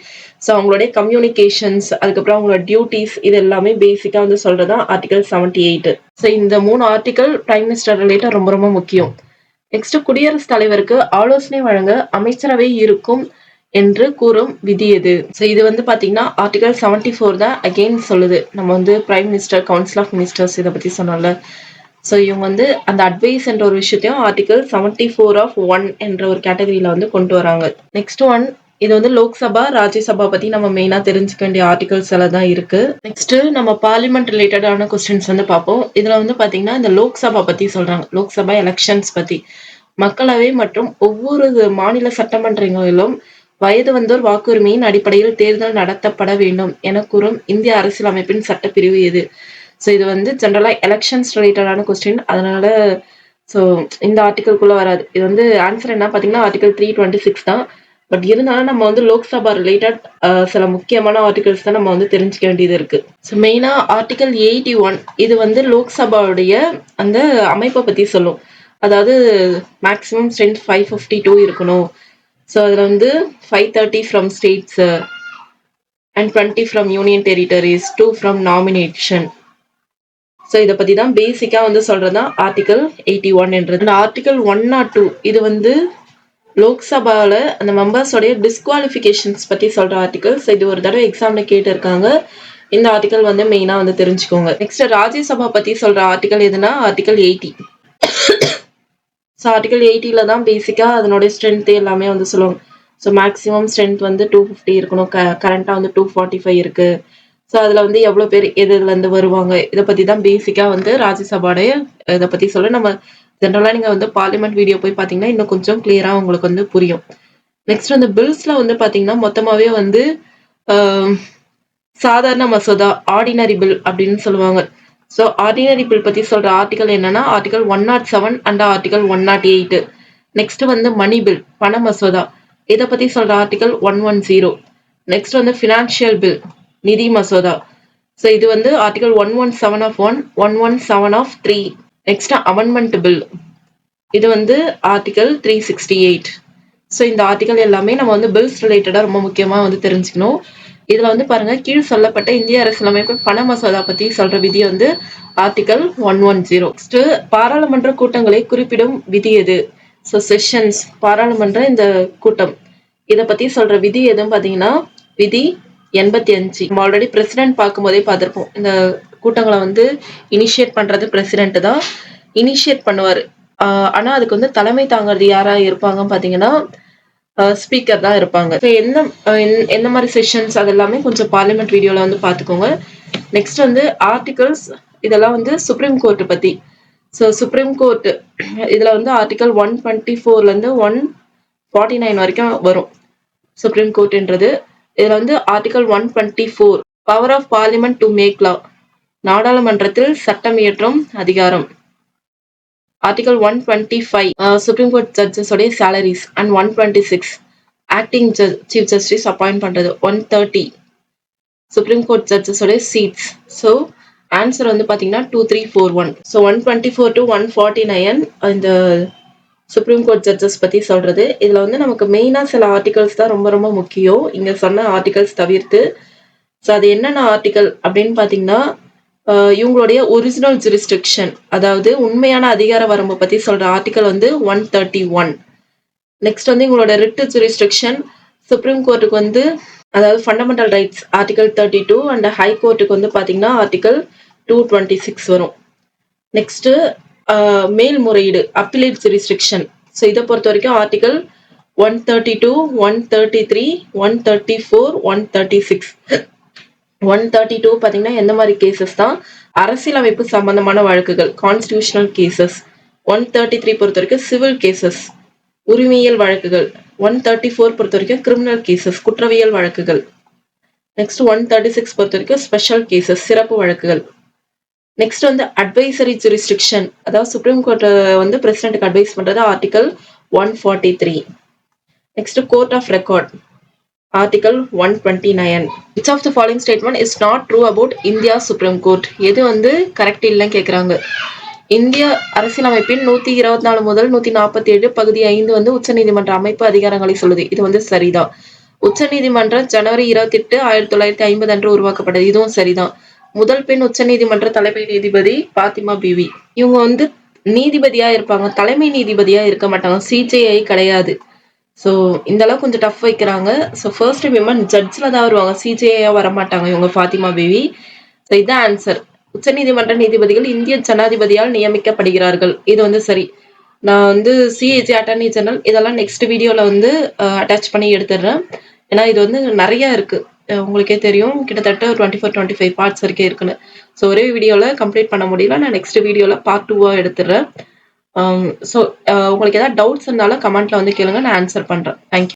ஸோ அவங்களுடைய கம்யூனிகேஷன்ஸ், அதுக்கப்புறம் அவங்களோட டியூட்டிஸ், இது எல்லாமே பேசிக்கா வந்து சொல்றதுதான் ஆர்டிகல் 78. ஸோ இந்த 3 ஆர்டிகல் பிரைம் மினிஸ்டர் ரிலேட்டட் ரொம்ப ரொம்ப முக்கியம். நெக்ஸ்ட் குடியரசுத் தலைவருக்கு ஆலோசனை வழங்க அமைச்சரவை இருக்கும் என்று கூறும் விதி எது? ஸோ இது வந்து பாத்தீங்கன்னா ஆர்டிகல் 74 தான் அகெயின் சொல்லுது. நம்ம வந்து prime minister, council of ministers இதை பத்தி சொன்னோம்ல. ஸோ இவங்க வந்து அந்த அட்வைஸ் என்ற ஒரு விஷயத்தையும் ஆர்டிகல் 74 of 1 என்ற ஒரு கேட்டகரியில வந்து கொண்டு வராங்க. நெக்ஸ்ட் ஒன் இது வந்து லோக்சபா, ராஜ்யசபா பத்தி நம்ம மெயினா தெரிஞ்சுக்க வேண்டிய ஆர்டிகல்ஸ் எல்லாம் தான் இருக்கு. நெக்ஸ்ட் நம்ம பார்லிமெண்ட் ரிலேட்டடான கொஸ்டின்ஸ் வந்து பார்ப்போம். இதுல வந்து பாத்தீங்கன்னா இந்த லோக்சபா பத்தி சொல்றாங்க. லோக்சபா எலெக்ஷன்ஸ் பத்தி. மக்களவை மற்றும் ஒவ்வொரு மாநில சட்டமன்றங்களிலும் வயது வந்தோர் வாக்குரிமையின் அடிப்படையில் தேர்தல் நடத்தப்பட வேண்டும் என கூறும் இந்திய அரசியலமைப்பின் சட்டப்பிரிவு எது? ஸோ இது வந்து ஜென்ரலா எலெக்ஷன்ஸ் ரிலேட்டடான கொஸ்டின். அதனால ஸோ இந்த ஆர்டிகல்குள்ள வராது. இது வந்து ஆன்சர் என்ன பாத்தீங்கன்னா ஆர்டிகல் 326 தான். பட் இருந்தாலும் நம்ம வந்து லோக்சபா ரிலேட்டட் சில முக்கியமான ஆர்டிகல்ஸ் தான் நம்ம வந்து தெரிஞ்சுக்க வேண்டியது இருக்கு. ஸோ மெயினா ஆர்டிகல் 81 இது வந்து லோக்சபாவுடைய அந்த அமைப்பை பத்தி சொல்லும். அதாவது மேக்ஸிமம் ஸ்ட்ரென்த் 552 இருக்கணும். ஸோ அதுல வந்து 530 from states and 20 from union territories, 2 from nomination. So இதை பத்தி தான் பேசிக்கா வந்து சொல்றதுதான் ஆர்டிகல் 81 என்றது. ஆர்டிகல் 102 இது வந்து லோக்சபால அந்த மெம்பர்ஸோடைய டிஸ்குவாலிஃபிகேஷன்ஸ் பத்தி சொல்ற ஆர்டிகல். ஸோ இது ஒரு தடவை எக்ஸாம்ல கேட்டு இருக்காங்க. இந்த ஆர்டிகல் வந்து மெயினா வந்து தெரிஞ்சுக்கோங்க. நெக்ஸ்ட் ராஜ்யசபா பத்தி சொல்ற ஆர்டிகல் எதுனா ஆர்டிகல் 80. ஸோ ஆர்டிகல் 80ல தான் பேசிக்கா அதனுடைய ஸ்ட்ரென்த் எல்லாமே வந்து சொல்லுவாங்க. ஸோ மேக்ஸிமம் ஸ்ட்ரென்த் வந்து 250 இருக்கணும். கரண்டா வந்து 245 இருக்கு. ஸோ அதுல வந்து எவ்வளவு பேர் எதுல இருந்து வருவாங்க, இதை பத்தி தான் பேசிக்கா வந்து ராஜ்யசபாடைய இதை பத்தி சொல்ல. நம்ம ஜென்ரலா நீங்க வந்து பார்லிமெண்ட் வீடியோ போய் பாத்தீங்கன்னா இன்னும் கொஞ்சம் கிளியரா உங்களுக்கு வந்து புரியும். நெக்ஸ்ட் அந்த பில்ஸ்ல வந்து பாத்தீங்கன்னா மொத்தமாவே வந்து சாதாரண மசோதா, ஆர்டினரி பில் அப்படின்னு சொல்லுவாங்க. ஸோ ஆர்டினரி பில் பத்தி சொல்ற ஆர்டிகல் என்னன்னா ஆர்டிகல் 107 அண்ட் ஆர்டிகல் 108. நெக்ஸ்ட் வந்து மணி பில், பண மசோதா, இதை பத்தி சொல்ற ஆர்டிகல் 110. நெக்ஸ்ட் வந்து ஃபினான்ஷியல் பில், நிதி மசோதா. ஸோ இது வந்து article 117 of 1, 117 of 3. Next amendment bill, இது வந்து ஆர்டிகல் 368. ஸோ இந்த ஆர்டிகல் எல்லாமே நம்ம வந்து பில்ஸ் ரிலேட்டடா ரொம்ப முக்கியமா வந்து தெரிஞ்சுக்கணும். இதுல வந்து பாருங்க, கீழ் சொல்லப்பட்ட இந்திய அரசியலமைப்பு பண மசோதா பத்தி சொல்ற விதி வந்து ஆர்டிகல் 110. நெக்ஸ்ட் பாராளுமன்ற கூட்டங்களை குறிப்பிடும் விதி எது? ஸோ செஷன்ஸ், பாராளுமன்ற இந்த கூட்டம், இதை பத்தி சொல்ற விதி எதுன்னு பாத்தீங்கன்னா விதி 85. நம்ம ஆல்ரெடி பிரசிடென்ட் பார்க்கும்போதே பார்த்திருப்போம். இந்த கூட்டங்களை வந்து இனிஷியேட் பண்றது பிரசிடென்ட் தான் இனிஷியேட் பண்ணுவாரு. ஆனா அதுக்கு வந்து தலைமை தாங்கிறது யாரா இருப்பாங்கன்னு பாத்தீங்கன்னா ஸ்பீக்கர் தான் இருப்பாங்க. என்ன மாதிரி செஷன்ஸ் அதெல்லாமே கொஞ்சம் பார்லிமெண்ட் வீடியோல வந்து பாத்துக்கோங்க. நெக்ஸ்ட் வந்து ஆர்டிகல்ஸ், இதெல்லாம் வந்து சுப்ரீம் கோர்ட் பத்தி. ஸோ சுப்ரீம் கோர்ட் இதுல வந்து ஆர்டிகல் 124ல இருந்து 149 வரைக்கும் வரும் சுப்ரீம் கோர்ட்ன்றது. இதுல வந்து article 124 power of parliament to make law, நாடாளுமன்றத்தில் சட்டம் இயற்றும் அதிகாரம். ஆர்டிகல் 125 சுப்ரீம் கோர்ட் ஜட்ஜஸ் உடைய salaries. And 126 acting chief justice appoint பண்றது. 130 சுப்ரீம் கோர்ட் ஜட்ஜஸ் உடைய சீட்ஸ். ஸோ ஆன்சர் வந்து பாத்தீங்கன்னா 2341. ஸோ 124 to 149 இந்த சுப்ரீம் கோர்ட் ஜட்ஜஸ் பத்தி சொல்றது. இதுல வந்து நமக்கு மெயினா சில ஆர்டிகல்ஸ் தான் ரொம்ப ரொம்ப முக்கியம் இங்க சொன்ன ஆர்டிகல்ஸ் தவிர்த்து. ஸோ அது என்னென்ன ஆர்டிகல் அப்படின்னு பாத்தீங்கன்னா இவங்களுடைய ஒரிஜினல் ஜூரிஸ்டிக்ஷன், அதாவது உண்மையான அதிகார வரம்பு பத்தி சொல்ற ஆர்டிகல் வந்து 131. நெக்ஸ்ட் வந்து இவங்களோட ரிட் ஜூரிஸ்டிக்ஷன், சுப்ரீம் கோர்ட்டுக்கு வந்து அதாவது fundamental rights article 32 and high கோர்ட்டுக்கு வந்து பாத்தீங்கன்னா ஆர்டிகல் 226 வரும். நெக்ஸ்ட் மேல்முறையீடு, அப்பீலேட் ஜூரிஸ்டிக்ஷன். ஸோ இதை பொறுத்த வரைக்கும் ஆர்டிகல் 132, 133, 134, 136. 132 பாத்தீங்கன்னா எந்த மாதிரி கேசஸ் தான், அரசியலமைப்பு சம்பந்தமான வழக்குகள், கான்ஸ்டிடியூஷனல் கேசஸ். 133 பொறுத்த வரைக்கும் சிவில் கேசஸ், உரிமையியல் வழக்குகள். 134 பொறுத்த வரைக்கும் கிரிமினல் கேசஸ், குற்றவியல் வழக்குகள். நெக்ஸ்ட் 136 பொறுத்த வரைக்கும் ஸ்பெஷல் கேசஸ், சிறப்பு வழக்குகள். நெக்ஸ்ட் வந்து அட்வைசரி ஜூரிஸ்டிக்ஷன், அதாவது சுப்ரீம் கோர்ட் வந்து பிரசிடென்ட்க்கு அட்வைஸ் பண்றது article 143. Next court of record article 129. Which of the following statement is not true about India Supreme Court? எது வந்து கரெக்ட் இல்லைன்னு கேட்குறாங்க. இந்திய அரசியலமைப்பின் 124 முதல் 147 பகுதி 5 வந்து உச்சநீதிமன்ற அமைப்பு அதிகாரங்களை சொல்லுது. இது வந்து சரிதான். உச்சநீதிமன்றம் ஜனவரி 28, 1950 அன்று உருவாக்கப்பட்டது. இதுவும் சரிதான். முதல் பெண் உச்சநீதிமன்ற தலைமை நீதிபதி பாத்திமா பிவி. இவங்க வந்து நீதிபதியா இருப்பாங்க, தலைமை நீதிபதியா இருக்க மாட்டாங்க. சிஜேஐ கிடையாது. ஸோ இந்த அளவுக்கு கொஞ்சம் டஃப் வைக்கிறாங்க. ஸோ ஃபர்ஸ்ட் விமன் ஜட்ஜில் தான் வருவாங்க, சிஜேஐயா வரமாட்டாங்க இவங்க ஃபாத்திமா பிவி. ஸோ இதுதான் ஆன்சர். உச்சநீதிமன்ற நீதிபதிகள் இந்திய ஜனாதிபதியால் நியமிக்கப்படுகிறார்கள். இது வந்து சரி. நான் வந்து சிஏஜி, அட்டர்னி ஜெனரல் இதெல்லாம் நெக்ஸ்ட் வீடியோவில் வந்து அட்டாச் பண்ணி எடுத்துடுறேன். ஏன்னா இது வந்து நிறைய இருக்கு. உங்களுக்கே தெரியும் கிட்டத்தட்ட 24-25 பார்ட்ஸ் வரைக்கும் இருக்குன்னு. ஸோ ஒரே வீடியோல கம்ப்ளீட் பண்ண முடியல. நான் நெக்ஸ்ட் வீடியோல பார்ட் 2வா எடுத்துடுறேன். ஸோ உங்களுக்கு ஏதாவது டவுட்ஸ் இருந்தாலும் கமெண்ட்ல வந்து கேளுங்க. நான் ஆன்சர் பண்றேன். தேங்க்யூ.